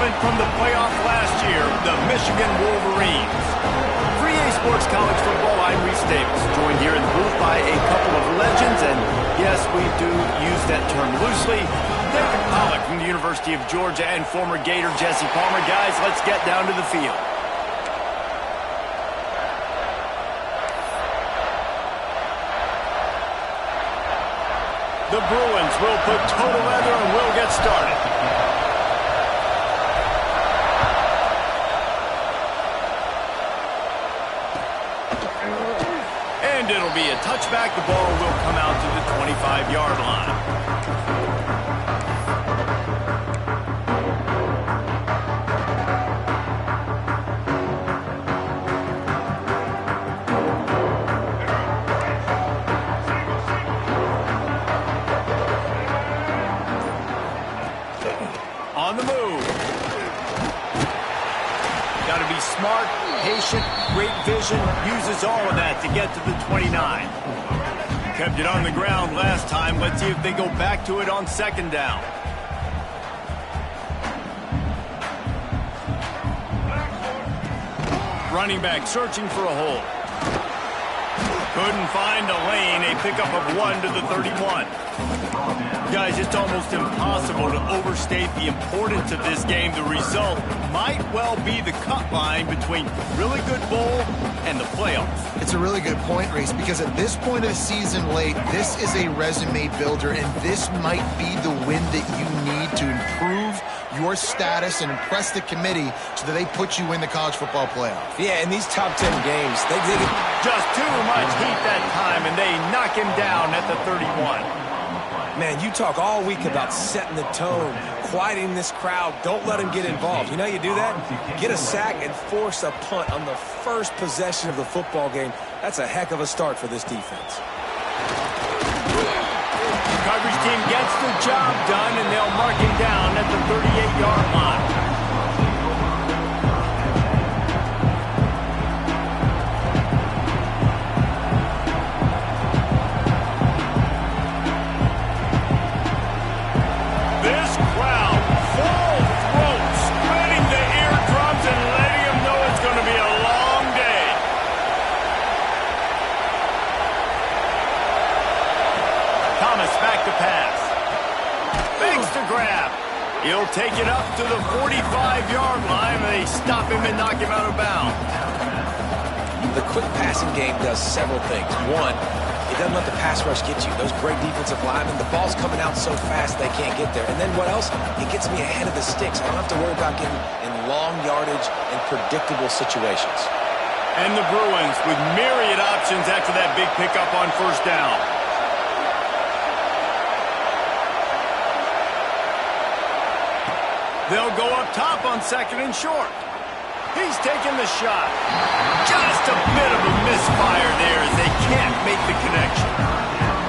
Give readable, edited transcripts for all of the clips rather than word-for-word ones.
replacement from the playoff last year, the Michigan Wolverines. 3A Sports College Football, I'm Reese Davis, joined here in the booth by a couple of legends, and yes, we do use that term loosely. David Pollack from the University of Georgia and former Gator Jesse Palmer. Guys, let's get down to the field. The Bruins will put total leather and will get started. And it'll be a touchback. The ball will come out to the 25-yard line. On the move. Got to be smart, patient, great vision. Uses all of that to get to the 29. Kept it on the ground last time. Let's see if they go back to it on second down. Running back searching for a hole. Couldn't find a lane. A pickup of 1 to the 31. Guys, it's almost impossible to overstate the importance of this game. The result might well be the cut line between really good bowl and the playoffs. It's a really good point, Reese, because at this point of the season late, this is a resume builder, and this might be the win that you need to improve your status and impress the committee so that they put you in the college football playoff. Yeah, in these top 10 games, they get just too much heat that time, and they knock him down at the 31. Man, you talk all week about setting the tone, quieting this crowd. Don't let them get involved. You know how you do that? Get a sack and force a punt on the first possession of the football game. That's a heck of a start for this defense. Coverage team gets the job done, and they'll mark him down at the 38-yard line. He'll take it up to the 45-yard line, and they stop him and knock him out of bounds. The quick passing game does several things. One, it doesn't let the pass rush get you. Those great defensive linemen, the ball's coming out so fast they can't get there. And then what else? It gets me ahead of the sticks. I don't have to worry about getting in long yardage and predictable situations. And the Bruins with myriad options after that big pickup on first down. They'll go up top on second and short. He's taking the shot. Just a bit of a misfire there as they can't make the connection.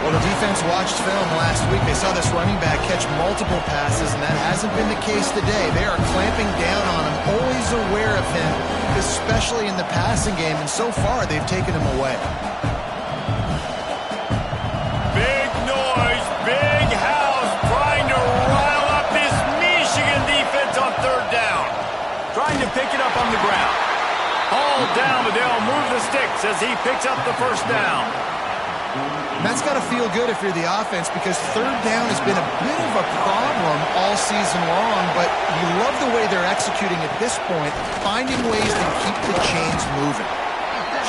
Well, the defense watched film last week. They saw this running back catch multiple passes, and that hasn't been the case today. They are clamping down on him, always aware of him, especially in the passing game, and so far they've taken him away. Big noise, big house, trying to rile up this Michigan defense on third down. Trying to pick it up on the ground. All down, but they'll move the sticks as he picks up the first down. And that's got to feel good if you're the offense, because third down has been a bit of a problem all season long, but you love the way they're executing at this point, finding ways to keep the chains moving.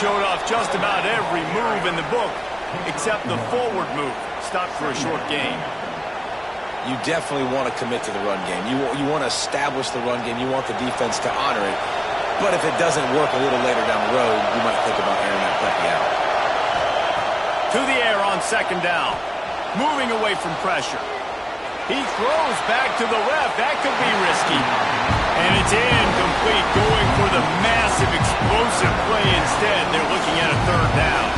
Showed off just about every move in the book, except the forward move. Stopped for a short gain. You definitely want to commit to the run game. You want to establish the run game. You want the defense to honor it. But if it doesn't work a little later down the road, you might think about airing that puppy out. To the air on second down. Moving away from pressure. He throws back to the left. That could be risky. And it's incomplete, going for the massive explosive play instead. They're looking at a third down.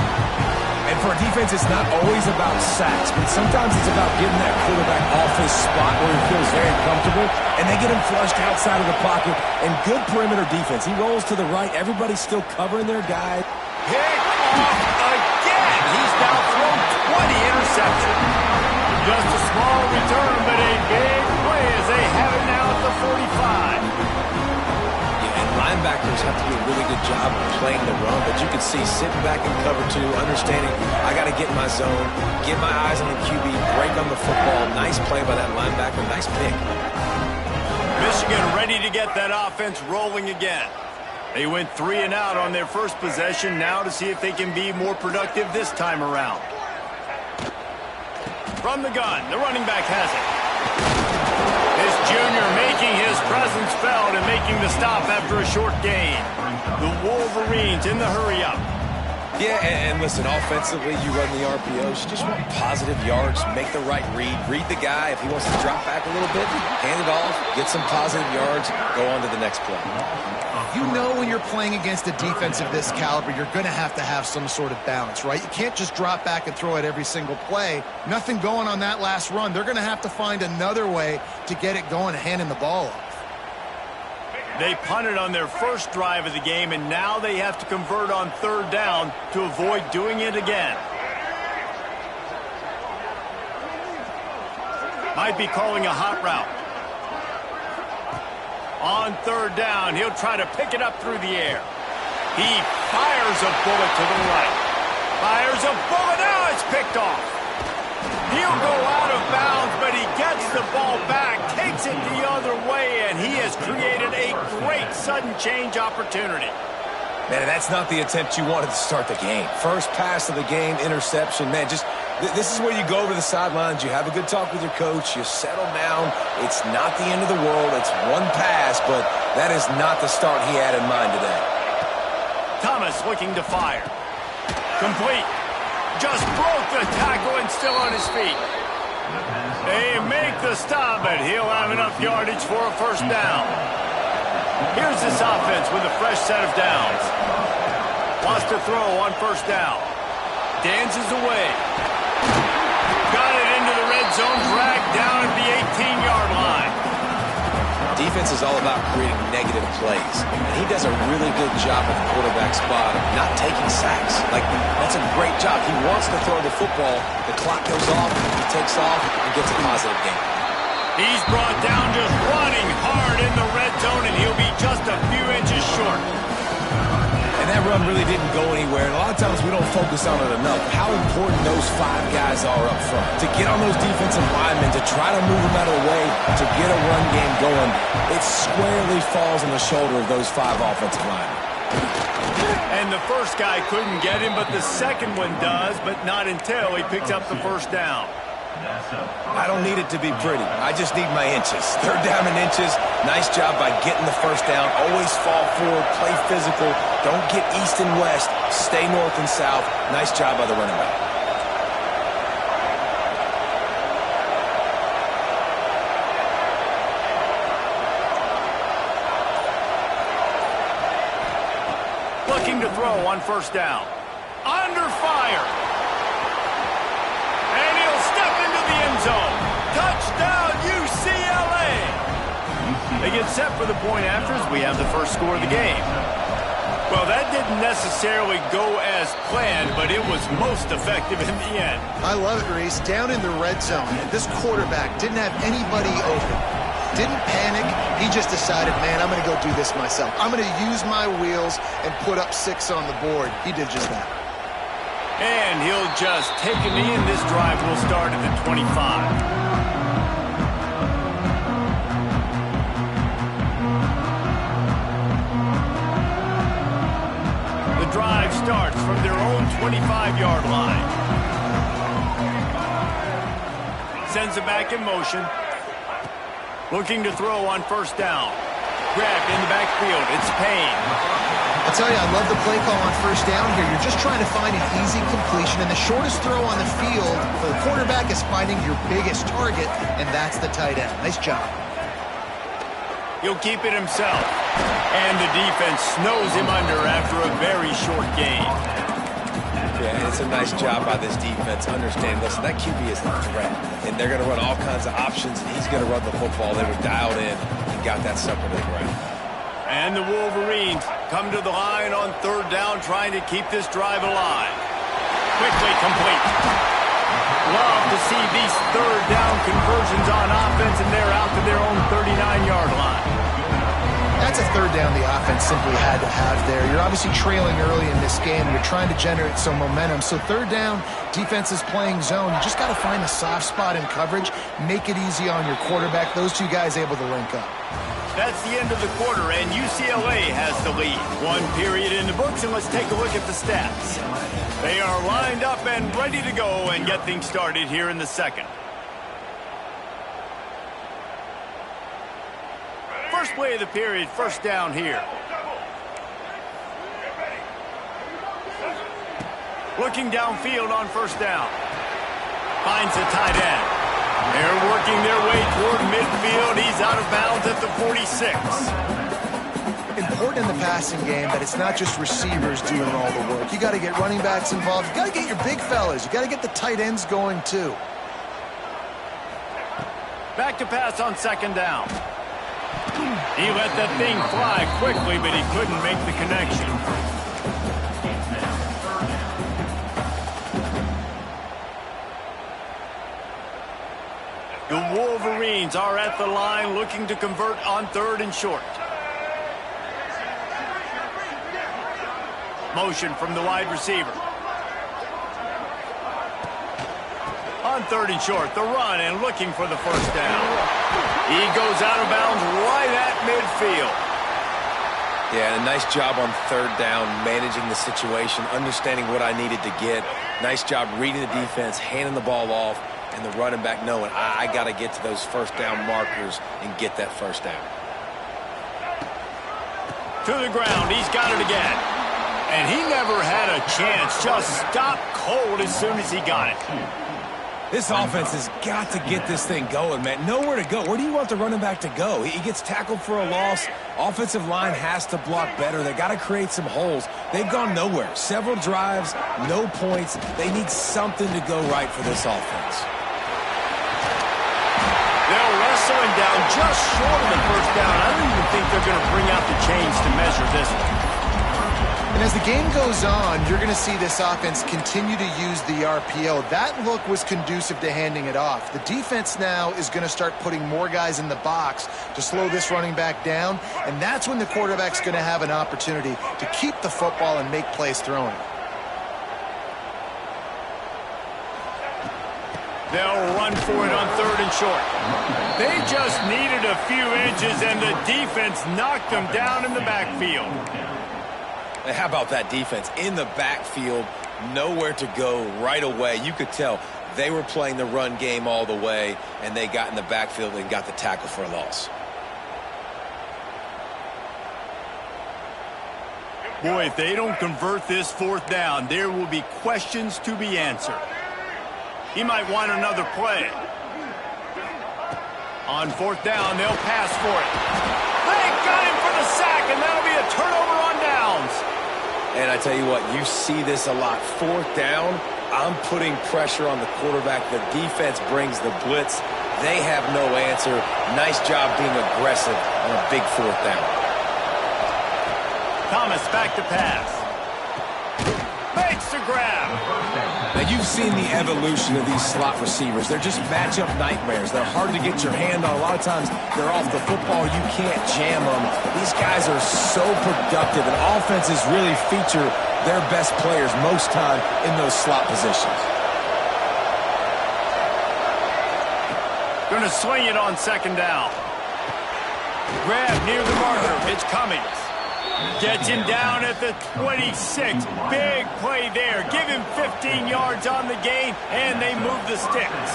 And for a defense, it's not always about sacks, but sometimes it's about getting that quarterback off his spot where he feels very comfortable, and they get him flushed outside of the pocket. And good perimeter defense. He rolls to the right. Everybody's still covering their guy. Pick off again. He's now thrown 20 interceptions. Just a small return, but a big play as they have it now at the 45. job of playing the run, but you can see sitting back in cover 2, understanding I got to get in my zone, get my eyes on the QB, break on the football. Nice play by that linebacker, nice pick. Michigan ready to get that offense rolling again. They went 3 and out on their first possession, now to see if they can be more productive this time around. From the gun, the running back has it. This junior making his presence felt and making the stop after a short gain. The Wolverines in the hurry-up. Yeah, and listen, offensively, you run the RPOs. You just want positive yards, make the right read the guy. If he wants to drop back a little bit, hand it off, get some positive yards, go on to the next play. You know when you're playing against a defense of this caliber, you're going to have some sort of balance, right? You can't just drop back and throw it every single play. Nothing going on that last run. They're going to have to find another way to get it going and handing the ball off. They punted on their first drive of the game, and now they have to convert on 3rd down to avoid doing it again. Might be calling a hot route. On 3rd down, he'll try to pick it up through the air. He fires a bullet to the right. Fires a bullet. Now it's picked off. He'll go out of bounds, but he gets the ball back, takes it the other way, and he has created a great sudden change opportunity. Man, that's not the attempt you wanted to start the game. First pass of the game, interception. Man, this is where you go over the sidelines. You have a good talk with your coach. You settle down. It's not the end of the world. It's one pass, but that is not the start he had in mind today. Thomas looking to fire. Complete. Just broke the tackle and still on his feet. They make the stop, but he'll have enough yardage for a 1st down. Here's this offense with a fresh set of downs. Wants to throw on 1st down. Dances away. Got it into the red zone, dragged down at the 18-yard line. Defense is all about creating negative plays, and he does a really good job at the quarterback spot of not taking sacks. That's a great job. He wants to throw the football. The clock goes off, he takes off, and gets a positive gain. He's brought down just running hard in the red zone, and he'll be just a few inches short. And that run really didn't go anywhere, and a lot of times we don't focus on it enough. How important those 5 guys are up front. To get on those defensive linemen, to try to move them out of the way, to get a run game going, it squarely falls on the shoulder of those 5 offensive linemen. And the first guy couldn't get him, but the second one does, but not until he picks up the 1st down. I don't need it to be pretty. I just need my inches. 3rd down in inches. Nice job by getting the 1st down. Always fall forward, play physical. Don't get east and west. Stay north and south. Nice job by the running back. Looking to throw on 1st down. Under fire. And he'll step into the end zone. Touchdown, UCLA. They get set for the point after as we have the first score of the game. Well, that didn't necessarily go as planned, but it was most effective in the end. I love it, Reese. Down in the red zone, this quarterback didn't have anybody open. Didn't panic. He just decided, man, I'm going to go do this myself. I'm going to use my wheels and put up 6 on the board. He did just that. And he'll just take a knee, and this drive will start at the 25. Drive starts from their own 25-yard line. Sends it back in motion. Looking to throw on 1st down. Grabbed in the backfield. It's Payne. I tell you, I love the play call on 1st down here. You're just trying to find an easy completion, and the shortest throw on the field for the quarterback is finding your biggest target, and that's the tight end. Nice job. He'll keep it himself. And the defense snows him under after a very short game. Yeah, it's a nice job by this defense. Understand, listen, that QB is a threat. And they're going to run all kinds of options, and he's going to run the football. They were dialed in and got that sucker to the ground. And the Wolverines come to the line on 3rd down, trying to keep this drive alive. Quickly complete. Love to see these 3rd down conversions on offense, and they're out to their own 39-yard line. That's a 3rd down the offense simply had to have there. You're obviously trailing early in this game. You're trying to generate some momentum. So third down, defense is playing zone. You just got to find a soft spot in coverage, make it easy on your quarterback. Those two guys able to link up. That's the end of the quarter, and UCLA has the lead. One period in the books, and let's take a look at the stats. They are lined up and ready to go and get things started here in the second. First play of the period, first down here. Looking downfield on first down. Finds a tight end. They're working their way toward midfield. He's out of bounds at the 46. Important in the passing game that it's not just receivers doing all the work. You got to get running backs involved. You got to get your big fellas. You got to get the tight ends going too. Back to pass on second down. He let that thing fly quickly, but he couldn't make the connection. The Wolverines are at the line looking to convert on third and short. Motion from the wide receiver. On third and short, the run and looking for the first down. He goes out of bounds right at midfield. Yeah, a nice job on third down, managing the situation, understanding what I needed to get. Nice job reading the defense, handing the ball off, and the running back knowing I got to get to those first down markers and get that first down. To the ground, he's got it again. And he never had a chance, just stopped cold as soon as he got it. This offense has got to get this thing going, man. Nowhere to go. Where do you want the running back to go? He gets tackled for a loss. Offensive line has to block better. They got to create some holes. They've gone nowhere. Several drives, no points. They need something to go right for this offense. They'll wrestle him down just short of the first down. I don't even think they're going to bring out the chains to measure this one. And as the game goes on, you're going to see this offense continue to use the RPO. That look was conducive to handing it off. The defense now is going to start putting more guys in the box to slow this running back down, and that's when the quarterback's going to have an opportunity to keep the football and make plays throwing it. They'll run for it on third and short. They just needed a few inches, and the defense knocked them down in the backfield. How about that defense in the backfield, nowhere to go right away. You could tell they were playing the run game all the way, and they got in the backfield and got the tackle for a loss. Boy, if they don't convert this fourth down, there will be questions to be answered. He might want another play. On fourth down, they'll pass for it. They got him for the sack, and that'll be a turnover on downs. And I tell you what, you see this a lot. Fourth down, I'm putting pressure on the quarterback. The defense brings the blitz. They have no answer. Nice job being aggressive on a big fourth down. Thomas back to pass. Makes the grab. Now, you've seen the evolution of these slot receivers. They're just matchup nightmares. They're hard to get your hand on. A lot of times, they're off the football. You can't jam them. These guys are so productive, and offenses really feature their best players most time in those slot positions. Going to swing it on second down. Grab near the marker. It's Cummings. Gets him down at the 26. Big play there. Give him 15 yards on the gain, and they move the sticks.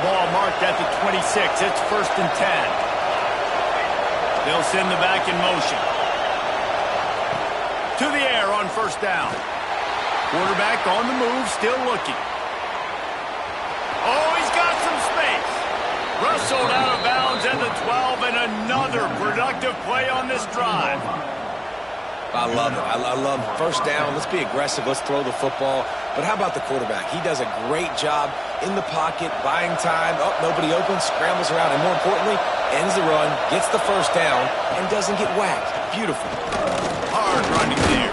Ball marked at the 26. It's first and 10. They'll send the back in motion. To the air on first down. Quarterback on the move, still looking. Oh, he's got some space. Wrestled out of bounds at the 12, and another productive play on this drive. I love it. I love first down. Let's be aggressive. Let's throw the football. But how about the quarterback? He does a great job in the pocket, buying time. Oh, nobody open, scrambles around, and more importantly, ends the run, gets the first down, and doesn't get whacked. Beautiful. Hard running there.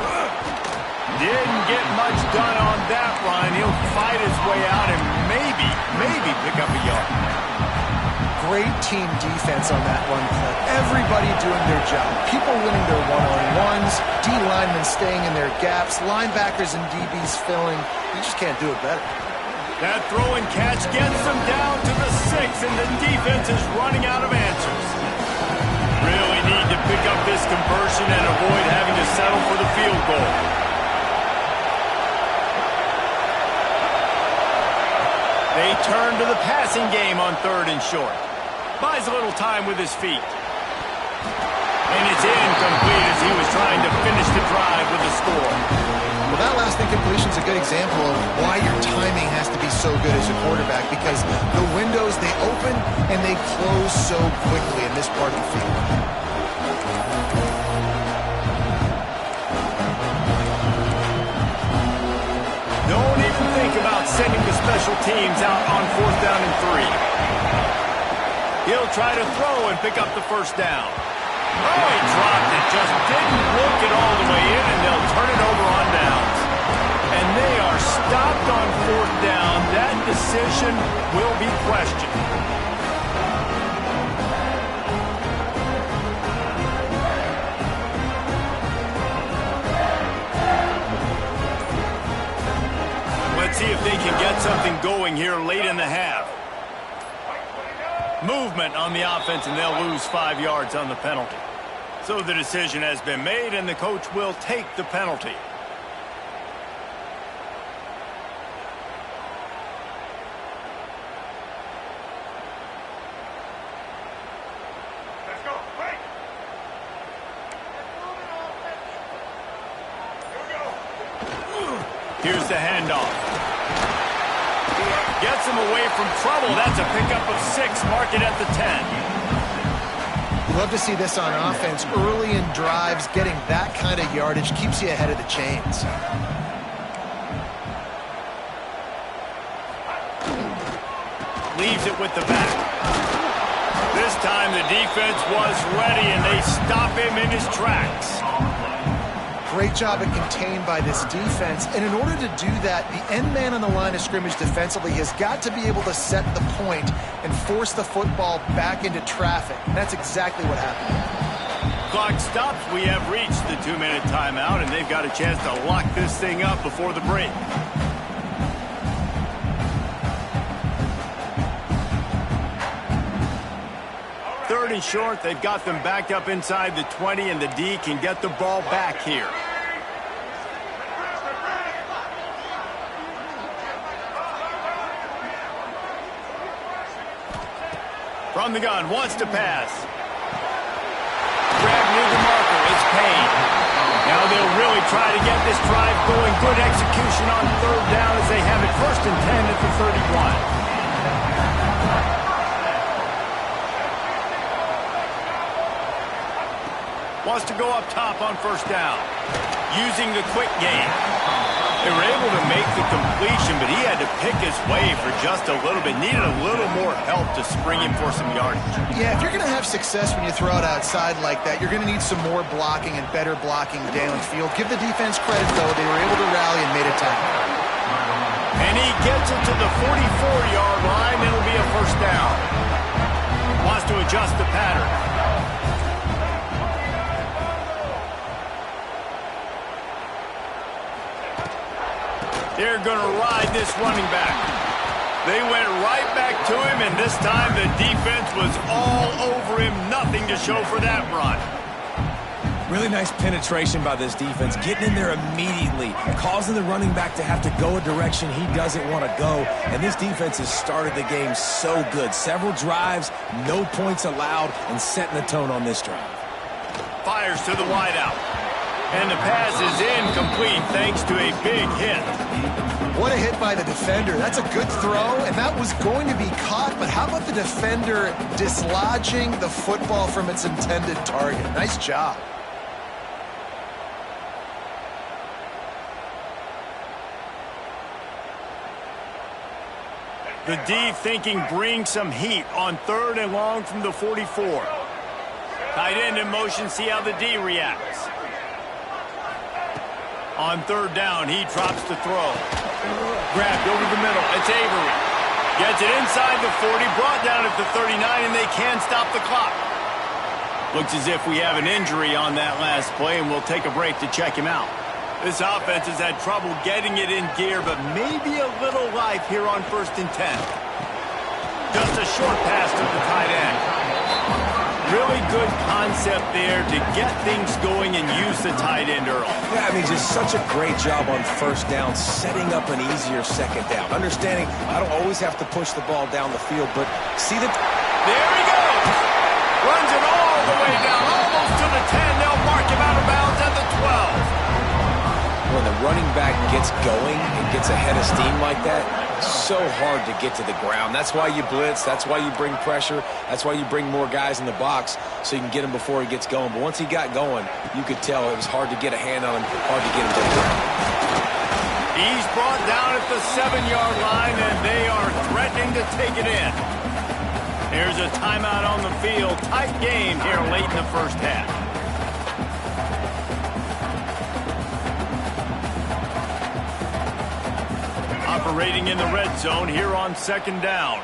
Didn't get much done on that run. He'll fight his way out and maybe pick up a yard. Great team defense on that run play. Everybody doing their job. People winning their one-on-ones, D linemen staying in their gaps, linebackers and DBs filling. You just can't do it better. That throw and catch gets them down to the 6, and the defense is running out of answers. Really need to pick up this conversion and avoid having to settle for the field goal. They turn to the passing game on 3rd and short. Buys a little time with his feet. And it's incomplete as he was trying to finish the drive with a score. Well, that last incompletion is a good example of why your timing has to be so good as a quarterback, because the windows, they open and they close so quickly in this part of the field. Don't even think about sending the special teams out on 4th down and 3. He'll try to throw and pick up the first down. Oh, he dropped it. Just didn't look it all the way in, and they'll turn it over on downs. And they are stopped on 4th down. That decision will be questioned. Let's see if they can get something going here late in the half. Movement on the offense, and they'll lose 5 yards on the penalty. So the decision has been made, and the coach will take the penalty. Let's go. Wait. Here's the handoff. Gets him away from trouble. That's a pickup of 6. Mark it at the 10. Love to see this on offense. Early in drives, getting that kind of yardage keeps you ahead of the chains. Leaves it with the back. This time the defense was ready, and they stop him in his tracks. Great job at contained by this defense, and in order to do that, the end man on the line of scrimmage defensively has got to be able to set the point and force the football back into traffic. And that's exactly what happened. Clock stops. We have reached the 2-minute timeout, and they've got a chance to lock this thing up before the break. Third and short. They've got them backed up inside the 20, and the D can get the ball back here. From the gun, wants to pass. Grab near the marker, it's Payne. Now they'll really try to get this drive going. Good execution on 3rd down as they have it 1st and 10 at the 31. Wants to go up top on 1st down. Using the quick game. They were able to make the completion, but he had to pick his way for just a little bit. Needed a little more help to spring him for some yardage. Yeah, if you're going to have success when you throw it outside like that, you're going to need some more blocking and better blocking downfield. Give the defense credit, though. They were able to rally and made it time. And he gets it to the 44-yard line. It'll be a 1st down. Wants to adjust the pattern. They're going to ride this running back. They went right back to him, and this time the defense was all over him. Nothing to show for that run. Really nice penetration by this defense, getting in there immediately, causing the running back to have to go a direction he doesn't want to go. And this defense has started the game so good. Several drives, no points allowed, and setting the tone on this drive. Fires to the wideout. And the pass is incomplete thanks to a big hit. What a hit by the defender. That's a good throw, and that was going to be caught, but how about the defender dislodging the football from its intended target? Nice job. The D thinking bring some heat on 3rd and long from the 44. Tight end in motion, see how the D reacts. On 3rd down, he drops the throw. Grabbed over the middle. It's Avery. Gets it inside the 40, brought down at the 39, and they can stop the clock. Looks as if we have an injury on that last play, and we'll take a break to check him out. This offense has had trouble getting it in gear, but maybe a little life here on 1st and 10. Just a short pass to the tight end. Really good concept there to get things going and use the tight end early. Yeah, I mean, just such a great job on 1st down, setting up an easier 2nd down. Understanding I don't always have to push the ball down the field, but see that... There he goes! Runs it all the way down, almost to the 10. They'll mark him out of bounds at the 12. When the running back gets going and gets ahead of steam like that, it's so hard to get to the ground. That's why you blitz. That's why you bring pressure. That's why you bring more guys in the box so you can get him before he gets going. But once he got going, you could tell it was hard to get a hand on him, hard to get him to the ground. He's brought down at the 7-yard line, and they are threatening to take it in. Here's a timeout on the field. Tight game here late in the 1st half. Operating in the red zone here on 2nd down.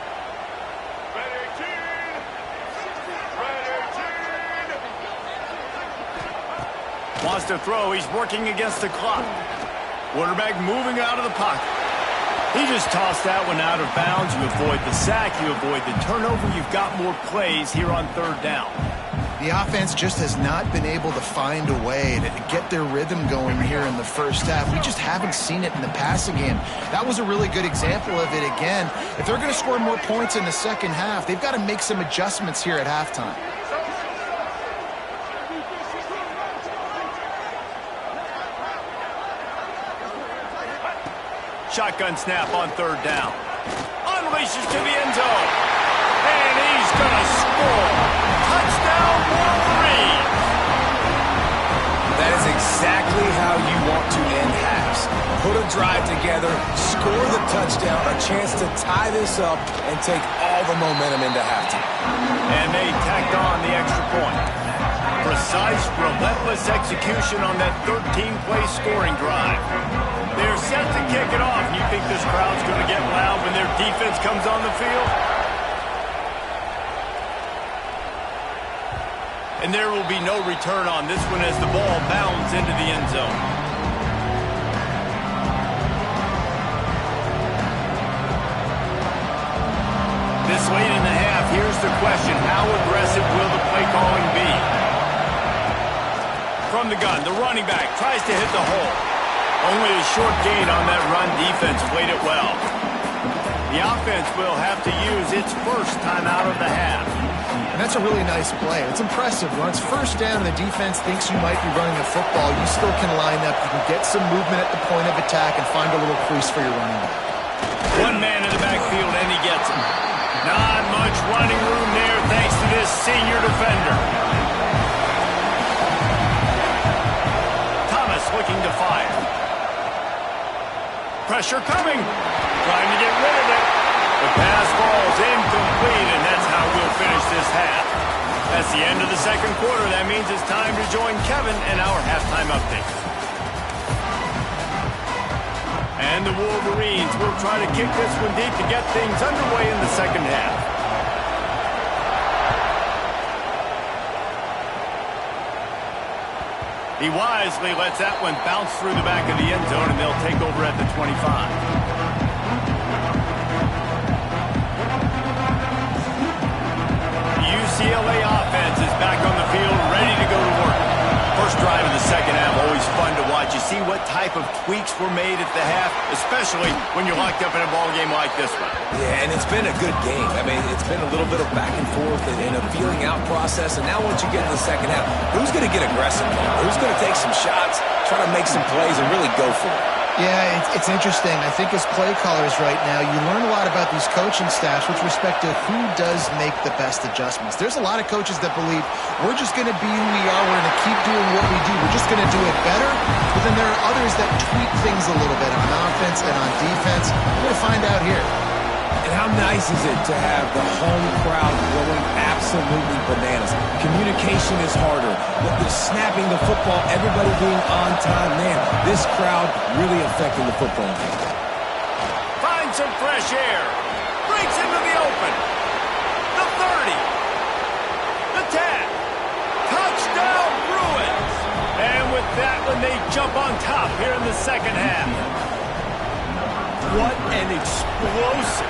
Wants to throw. He's working against the clock. Quarterback moving out of the pocket. He just tossed that one out of bounds. You avoid the sack. You avoid the turnover. You've got more plays here on 3rd down. The offense just has not been able to find a way to get their rhythm going here in the 1st half. We just haven't seen it in the passing game. That was a really good example of it again. If they're going to score more points in the 2nd half, they've got to make some adjustments here at halftime. Shotgun snap on 3rd down. Unleashes to the end zone. And he's going to score. Touchdown, Wolverine! That is exactly how you want to end halves. Put a drive together, score the touchdown, a chance to tie this up, and take all the momentum into halftime. And they tacked on the extra point. Precise, relentless execution on that 13-play scoring drive. They're set to kick it off. You think this crowd's going to get loud when their defense comes on the field? And there will be no return on this one as the ball bounds into the end zone. This late in the half, here's the question. How aggressive will the play calling be? From the gun, the running back tries to hit the hole. Only a short gain on that run. Defense played it well. The offense will have to use its first timeout of the half. And that's a really nice play. It's impressive. When it's 1st down and the defense thinks you might be running the football, you still can line up. You can get some movement at the point of attack and find a little crease for your running back. One man in the backfield, and he gets him. Not much running room there thanks to this senior defender. Thomas looking to fire. Pressure coming. Trying to get rid of it. The pass falls incomplete, and that's how we'll finish this half. That's the end of the 2nd quarter. That means it's time to join Kevin and our halftime update. And the Wolverines will try to kick this one deep to get things underway in the 2nd half. He wisely lets that one bounce through the back of the end zone, and they'll take over at the 25. UCLA offense is back on the field, ready to go to work. First drive of the 2nd half, always fun to watch. You see what type of tweaks were made at the half, especially when you're locked up in a ball game like this one. Yeah, and it's been a good game. I mean, it's been a little bit of back and forth and a feeling out process. And now once you get to the 2nd half, who's going to get aggressive? Who's going to take some shots, try to make some plays, and really go for it? Yeah, it's interesting. I think as play callers right now, you learn a lot about these coaching staffs with respect to who does make the best adjustments. There's a lot of coaches that believe we're just going to be who we are. We're going to keep doing what we do. We're just going to do it better. But then there are others that tweak things a little bit on offense and on defense. We're going to find out here. And how nice is it to have the home crowd going absolutely bananas? Communication is harder. The snapping the football, everybody being on time. Man, this crowd really affecting the football game. Find some fresh air. Breaks open. The 30. The 10. Touchdown, Bruins. And with that one, they jump on top here in the second half. What an explosive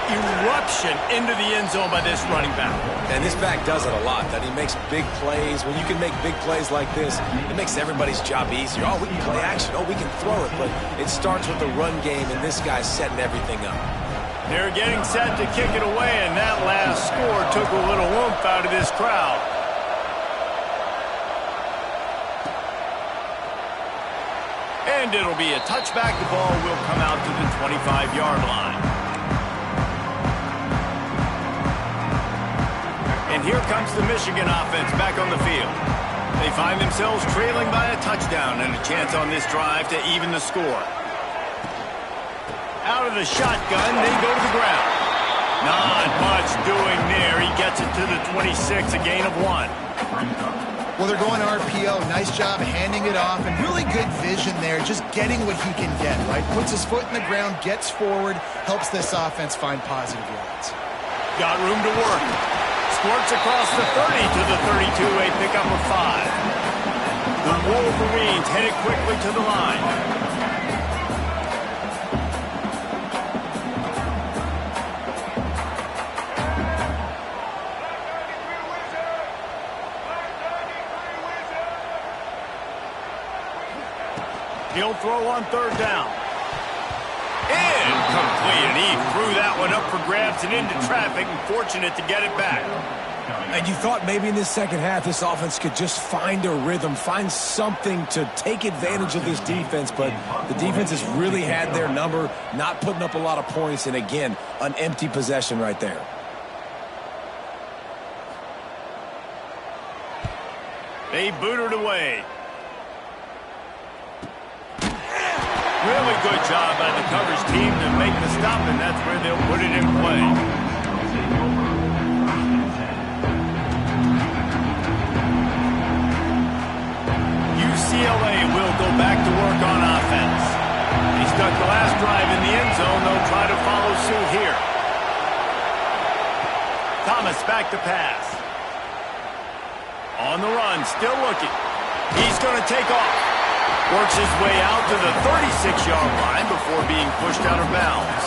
eruption into the end zone by this running back. And this back does it a lot. That he makes big plays. When you can make big plays like this, it makes everybody's job easier. Oh, we can play action. Oh, we can throw it. But it starts with the run game, and this guy's setting everything up. They're getting set to kick it away, and that last score took a little oomph out of this crowd. And it'll be a touchback. The ball will come out to the 25-yard line. And here comes the Michigan offense back on the field. They find themselves trailing by a touchdown and a chance on this drive to even the score. Out of the shotgun, they go to the ground. Not much doing there. He gets it to the 26, a gain of 1. Well, they're going RPO. Nice job handing it off, and really good vision there, just getting what he can get, right? Puts his foot in the ground, gets forward, helps this offense find positive yards. Got room to work. Squirts across the 30 to the 32, a pickup of 5. The Wolverines headed quickly to the line. He'll throw on third down. Incomplete, and he threw that one up for grabs and into traffic, and fortunate to get it back. And you thought maybe in this second half this offense could just find a rhythm, find something to take advantage of this defense, but the defense has really had their number, not putting up a lot of points, and again, an empty possession right there. They boot it away. Really good job by the coverage team to make the stop, and that's where they'll put it in play. UCLA will go back to work on offense. He stuck the last drive in the end zone. They'll try to follow suit here. Thomas back to pass. On the run, still looking. He's going to take off. Works his way out to the 36-yard line before being pushed out of bounds.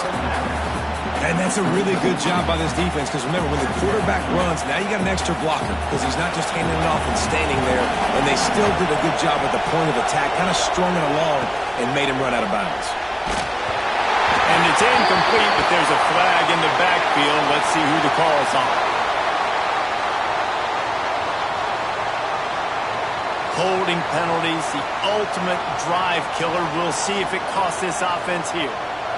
And that's a really good job by this defense, because remember, when the quarterback runs, now you got an extra blocker, because he's not just handing it off and standing there, and they still did a good job at the point of attack, kind of strung it along and made him run out of bounds. And it's incomplete, but there's a flag in the backfield. Let's see who the call's on. Holding penalties, the ultimate drive killer. We'll see if it costs this offense here.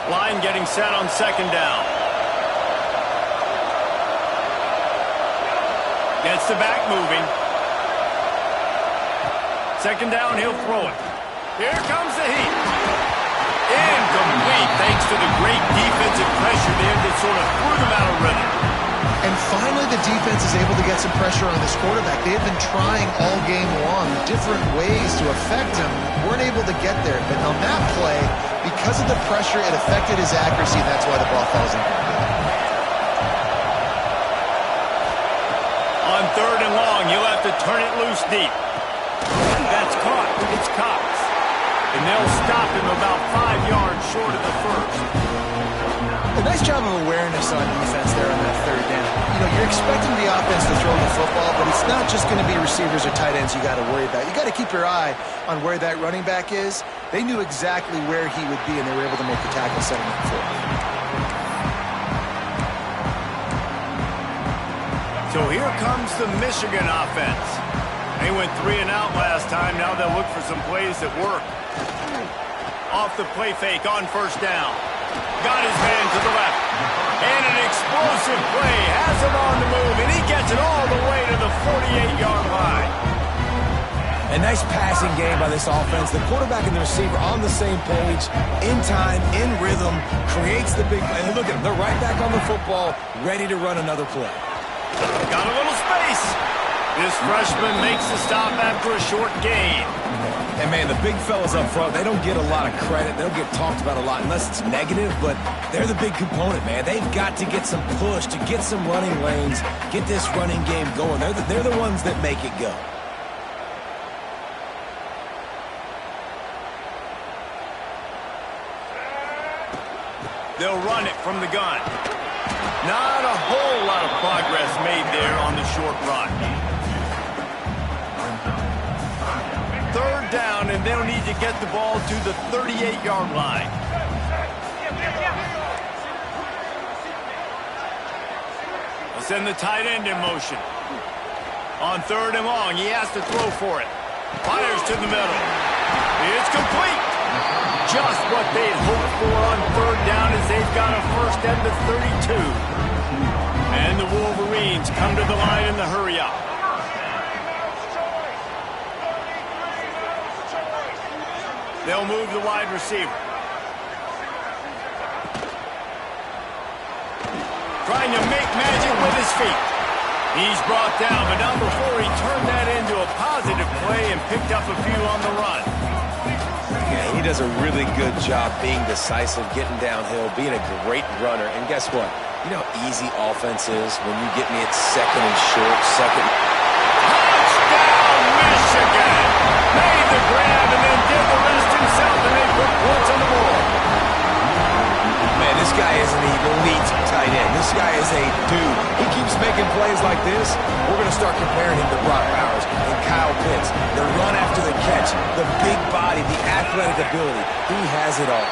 Line getting set on second down. Gets the back moving. Second down, he'll throw it. Here comes the heat. Incomplete, thanks to the great defensive pressure there that sort of threw them out of rhythm. And finally, the defense is able to get some pressure on this quarterback. They have been trying all game long different ways to affect him. Weren't able to get there. But on that play, because of the pressure, it affected his accuracy. That's why the ball falls in. On third and long, you'll have to turn it loose deep. That's caught. It's Cox. And they'll stop him about 5 yards short of the first. A nice job of awareness on defense there on that third down. You know, you're expecting the offense to throw the football, but it's not just going to be receivers or tight ends you got to worry about. You got to keep your eye on where that running back is. They knew exactly where he would be, and they were able to make the tackle setting up for him. So here comes the Michigan offense. They went 3 and out last time. Now they'll look for some plays that work. Off the play fake on first down. Got his man to the left. And an explosive play. Has him on the move, and he gets it all the way to the 48-yard line. A nice passing game by this offense. The quarterback and the receiver on the same page, in time, in rhythm, creates the big play. And look at them. They're right back on the football, ready to run another play. Got a little space. This freshman makes the stop after a short gain. And, man, the big fellas up front, they don't get a lot of credit. They don't get talked about a lot unless it's negative, but they're the big component, man. They've got to get some push, to get some running lanes, get this running game going. They're the ones that make it go. They'll run it from the gun. Not a whole lot of progress made there on the short run. Third down, and they'll need to get the ball to the 38-yard line. They'll send the tight end in motion. On third and long, he has to throw for it. Fires to the middle. It's complete. Just what they'd hoped for on third down as they've got a first and the 32. And the Wolverines come to the line in the hurry-up. They'll move the wide receiver. Trying to make magic with his feet. He's brought down, but not before he turned that into a positive play and picked up a few on the run. Yeah, he does a really good job being decisive, getting downhill, being a great runner. And guess what? You know how easy offense is when you get me at second and short, second. Touchdown, Michigan! Made the grab and then did the rest himself, and they put points on the board. Man, this guy is an elite tight end. This guy is a dude. He keeps making plays like this. We're going to start comparing him to Brock Bowers and Kyle Pitts. The run after the catch, the big body, the athletic ability. He has it all.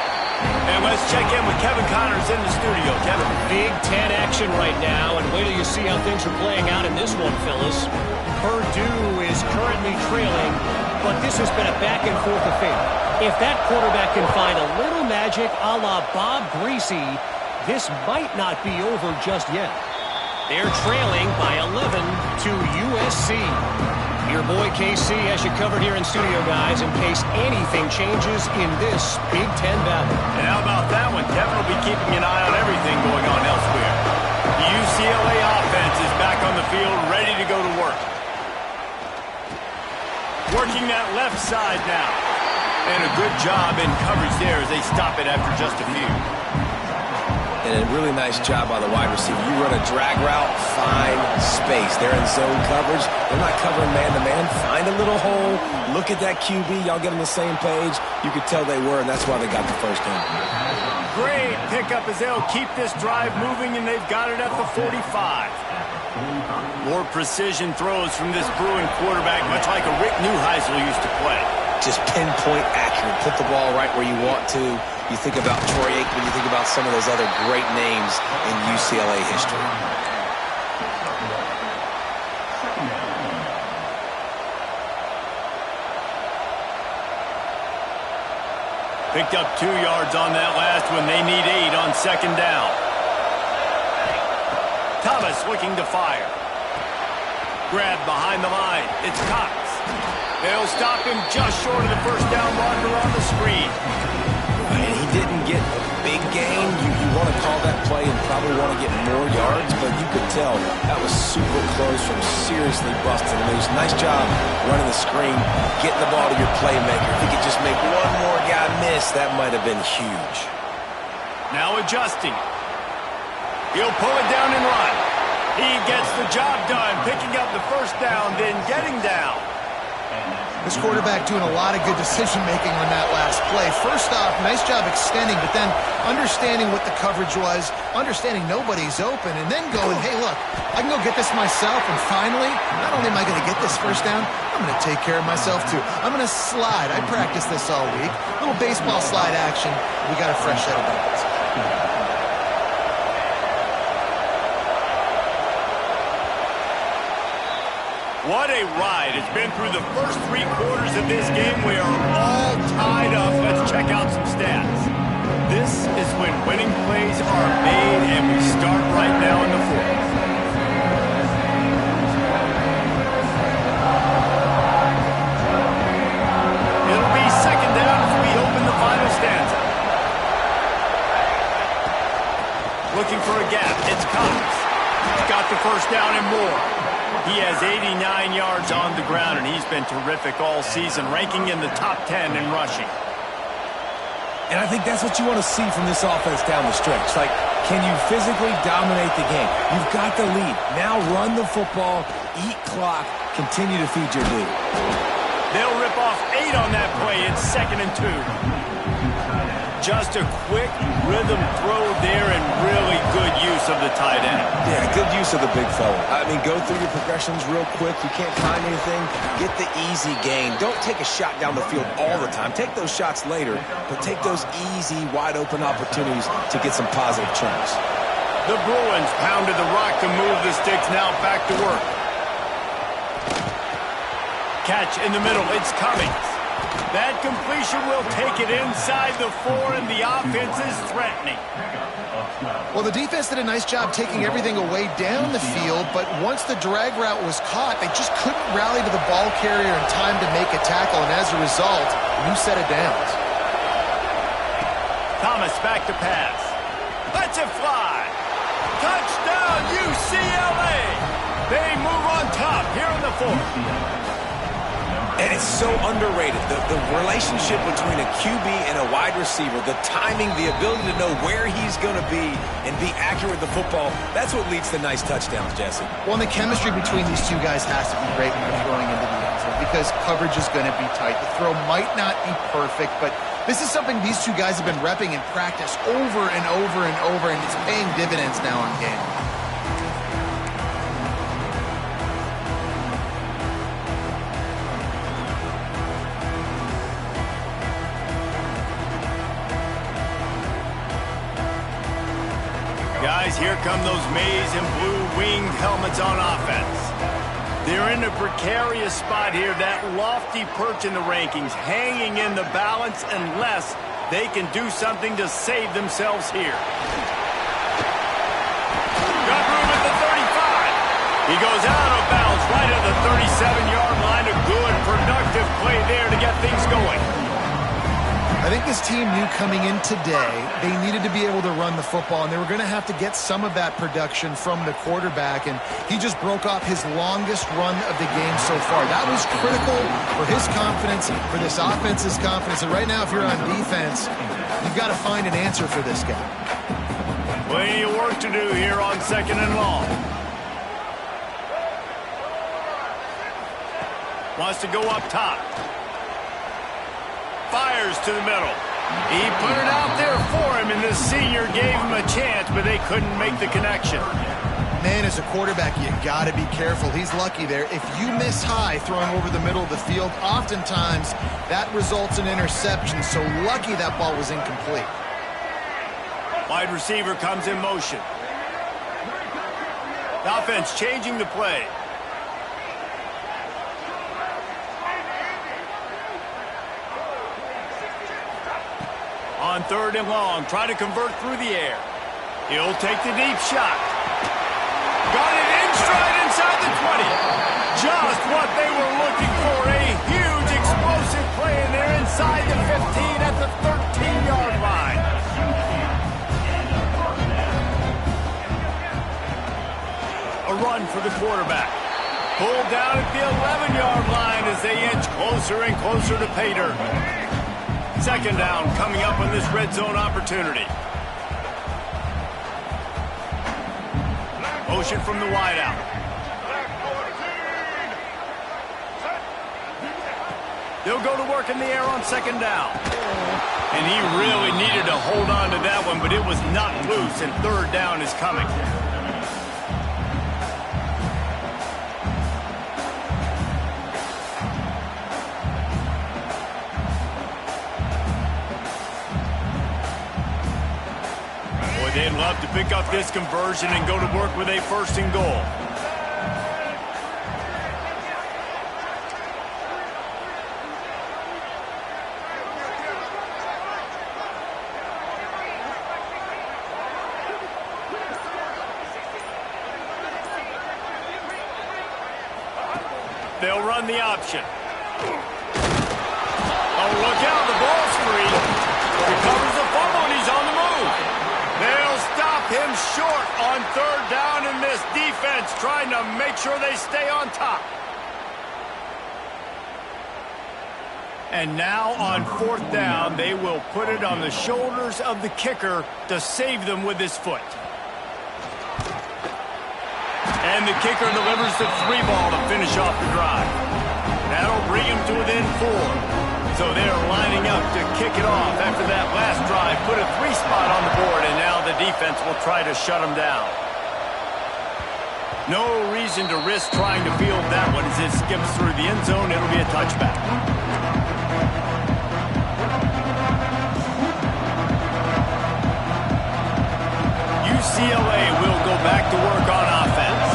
And let's check in with Kevin Connors in the studio. Kevin? Big Ten action right now, and wait till you see how things are playing out in this one, fellas. Purdue is currently trailing, but this has been a back-and-forth affair. If that quarterback can find a little magic a la Bob Greasy, this might not be over just yet. They're trailing by 11 to USC. Your boy KC has you covered here in studio, guys, in case anything changes in this Big Ten battle. And how about that one? Kevin will be keeping an eye on everything going on elsewhere. The UCLA offense is back on the field, ready to go to work. Working that left side now. And a good job in coverage there as they stop it after just a few. And a really nice job by the wide receiver. You run a drag route, find space. They're in zone coverage. They're not covering man-to-man. Find a little hole. Look at that QB. Y'all get on the same page. You could tell they were, and that's why they got the first down. Great pickup as they'll keep this drive moving, and they've got it at the 45. More precision throws from this Bruin quarterback, much like a Rick Neuheisel used to play. Just pinpoint accurate. Put the ball right where you want to. You think about Troy Aikman, you think about some of those other great names in UCLA history. Picked up 2 yards on that last one. They need 8 on second down. Thomas looking to fire. Grab behind the line. It's Cox. They'll stop him just short of the first down marker on the screen. And he didn't get a big gain. You want to call that play and probably want to get more yards, but you could tell that was super close from seriously busting loose. Nice job running the screen, getting the ball to your playmaker. If he could just make one more guy miss, that might have been huge. Now adjusting. He'll pull it down and run. He gets the job done, picking up the first down, then getting down. This quarterback doing a lot of good decision-making on that last play. First off, nice job extending, but then understanding what the coverage was, understanding nobody's open, and then going, hey, look, I can go get this myself, and finally, not only am I going to get this first down, I'm going to take care of myself, too. I'm going to slide. I practiced this all week. Little baseball slide action. We got a fresh set of buckets. What a ride. It's been through the first 3 quarters of this game. We are all tied up. Let's check out some stats. This is when winning plays are made, and we start right now in the 4th. It'll be second down as we open the final stanza. Looking for a gap. It's Cox. Got the first down and more. He has 89 yards on the ground, and he's been terrific all season, ranking in the top 10 in rushing. And I think that's what you want to see from this offense down the stretch. Like, can you physically dominate the game? You've got the lead. Now run the football, eat clock, continue to feed your dude. They'll rip off 8 on that play. It's 2nd and 2. Just a quick rhythm throw there and really good use of the tight end. Yeah, good use of the big fella. I mean, go through your progressions real quick. You can't find anything. Get the easy gain. Don't take a shot down the field all the time. Take those shots later, but take those easy, wide-open opportunities to get some positive chunks. The Bruins pounded the rock to move the sticks. Now back to work. Catch in the middle. It's Cummings. That completion will take it inside the 4, and the offense is threatening. Well, the defense did a nice job taking everything away down the field, but once the drag route was caught, they just couldn't rally to the ball carrier in time to make a tackle, and as a result, a new set of downs. Thomas back to pass. Lets it fly. Touchdown, UCLA. They move on top here in the 4th. And it's so underrated, the relationship between a QB and a wide receiver, the timing, the ability to know where he's going to be and be accurate with the football, that's what leads to nice touchdowns, Jesse. Well, and the chemistry between these two guys has to be great when they're throwing into the end zone because coverage is going to be tight. The throw might not be perfect, but this is something these two guys have been repping in practice over and over and over, and it's paying dividends now in game. Guys, here come those maize and blue winged helmets on offense. They're in a precarious spot here, that lofty perch in the rankings, hanging in the balance unless they can do something to save themselves here. Got room at the 35. He goes out of bounds right at the 37-yard line. A good, productive play there to get things going. I think this team knew coming in today they needed to be able to run the football, and they were going to have to get some of that production from the quarterback, and he just broke off his longest run of the game so far. That was critical for his confidence, for this offense's confidence, and right now if you're on defense, you've got to find an answer for this guy. Plenty of work to do here on 2nd and long. Wants to go up top. Fires to the middle. He put it out there for him, and the senior gave him a chance, but they couldn't make the connection. Man, as a quarterback, you got to be careful. He's lucky there. If you miss high throwing over the middle of the field, oftentimes that results in interception, so lucky that ball was incomplete. Wide receiver comes in motion. The offense changing the play. On 3rd and long, try to convert through the air. He'll take the deep shot. Got it in stride inside the 20. Just what they were looking for. A huge explosive play, and they're inside the 15 at the 13-yard line. A run for the quarterback. Pulled down at the 11-yard line as they inch closer and closer to pay dirt. 2nd down coming up on this red zone opportunity. Motion from the wideout. They'll go to work in the air on 2nd down. And he really needed to hold on to that one, but it was not loose, and 3rd down is coming. They'd love to pick up this conversion and go to work with a 1st and goal. They'll run the option. Oh, look out, the ball's free. Recovers the fumble, and he's on the move. They'll stop him short on third down, and this defense trying to make sure they stay on top. And now on fourth down, they will put it on the shoulders of the kicker to save them with his foot. And the kicker delivers the 3 ball to finish off the drive. That'll bring him to within 4. So they're lining up to kick it off after that last drive. Put a 3 spot on the board, and now the defense will try to shut them down. No reason to risk trying to field that one as it skips through the end zone. It'll be a touchback. UCLA will go back to work on offense.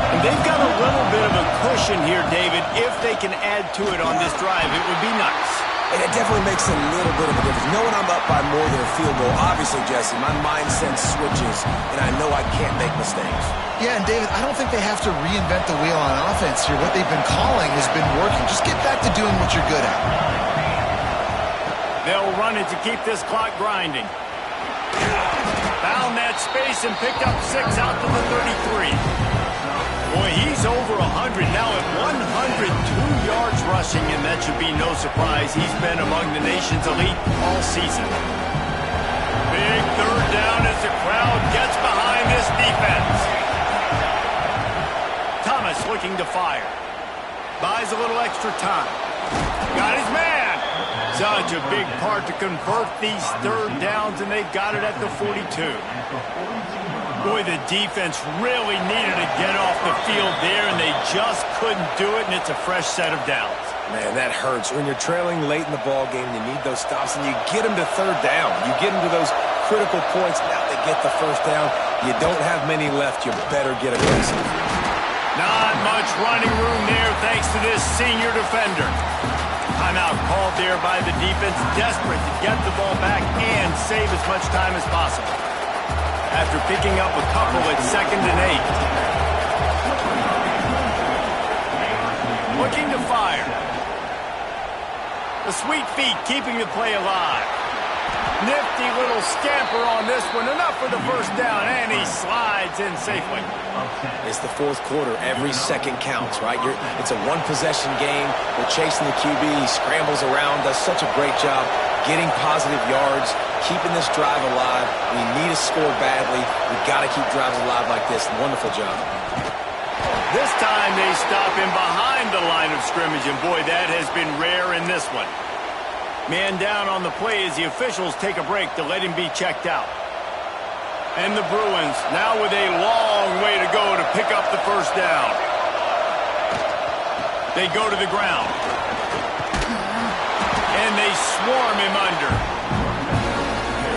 And they've got a little bit of a cushion here, David. If they can add to it on this drive, it would be nice. And it definitely makes a little bit of a difference. Knowing I'm up by more than a field goal, obviously, Jesse, my mindset switches, and I know I can't make mistakes. Yeah, and David, I don't think they have to reinvent the wheel on offense here. What they've been calling has been working. Just get back to doing what you're good at. They'll run it to keep this clock grinding. Found that space and picked up 6 out to the 33. Boy, he's over 100 now at 102 yards rushing, and that should be no surprise. He's been among the nation's elite all season. Big third down as the crowd gets behind this defense. Thomas looking to fire. Buys a little extra time. Got his man. Such a big part to convert these third downs, and they've got it at the 42. Boy, the defense really needed to get off the field there, and they just couldn't do it, and it's a fresh set of downs. Man, that hurts. When you're trailing late in the ball game, you need those stops, and you get them to third down. You get them to those critical points. Now they get the first down. You don't have many left. You better get aggressive. Not much running room there thanks to this senior defender. Timeout called there by the defense, desperate to get the ball back and save as much time as possible. After picking up a couple at 2nd and 8. Looking to fire. The sweet feet keeping the play alive. Nifty little scamper on this one. Enough for the first down, and he slides in safely. It's the fourth quarter. Every second counts, right? It's a one-possession game. We're chasing the QB. He scrambles around, does such a great job getting positive yards, keeping this drive alive. We need to score badly. We've got to keep drives alive like this. Wonderful job. This time they stop him behind the line of scrimmage, and boy, that has been rare in this one. Man down on the play as the officials take a break to let him be checked out. And the Bruins now with a long way to go to pick up the first down. They go to the ground. And they swarm him under.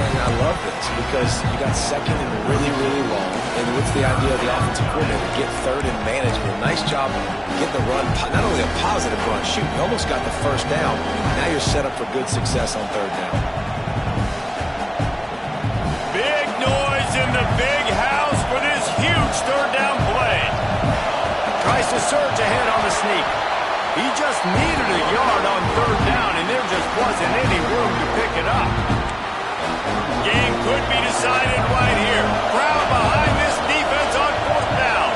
And I love this because you got second and really, really long. And what's the idea of the offensive coordinator? Get third and management. Nice job getting the run. Not only a positive run, shoot, you almost got the first down. Now you're set up for good success on third down. Big noise in the big house for this huge third down play. Tries to surge ahead on the sneak. He just needed a yard on third down, and there just wasn't any room to pick it up. Game could be decided right here. Crowd behind this defense on fourth down.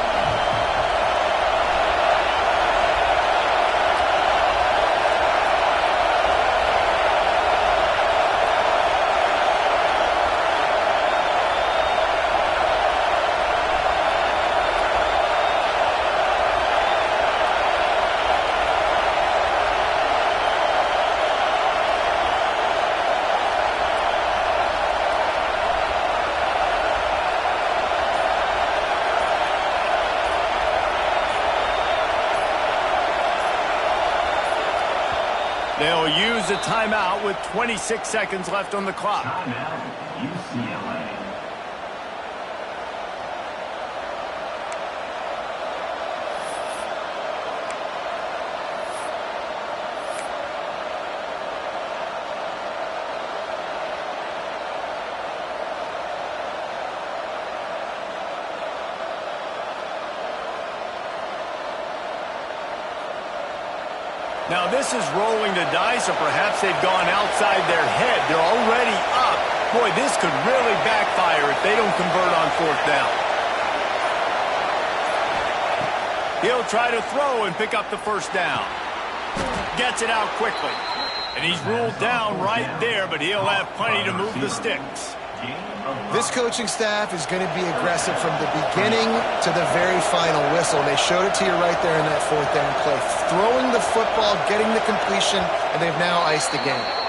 They'll use a timeout with 26 seconds left on the clock. Timeout, UCLA. Now this is rolling the dice, or perhaps they've gone outside their head. They're already up Boy, this could really backfire if they don't convert on fourth down. He'll try to throw and pick up the first down. Gets it out quickly. And he's ruled down right there, but he'll have plenty to move the sticks. This coaching staff is going to be aggressive from the beginning to the very final whistle. And they showed it to you right there in that fourth down play. Throwing the football, getting the completion, and they've now iced the game.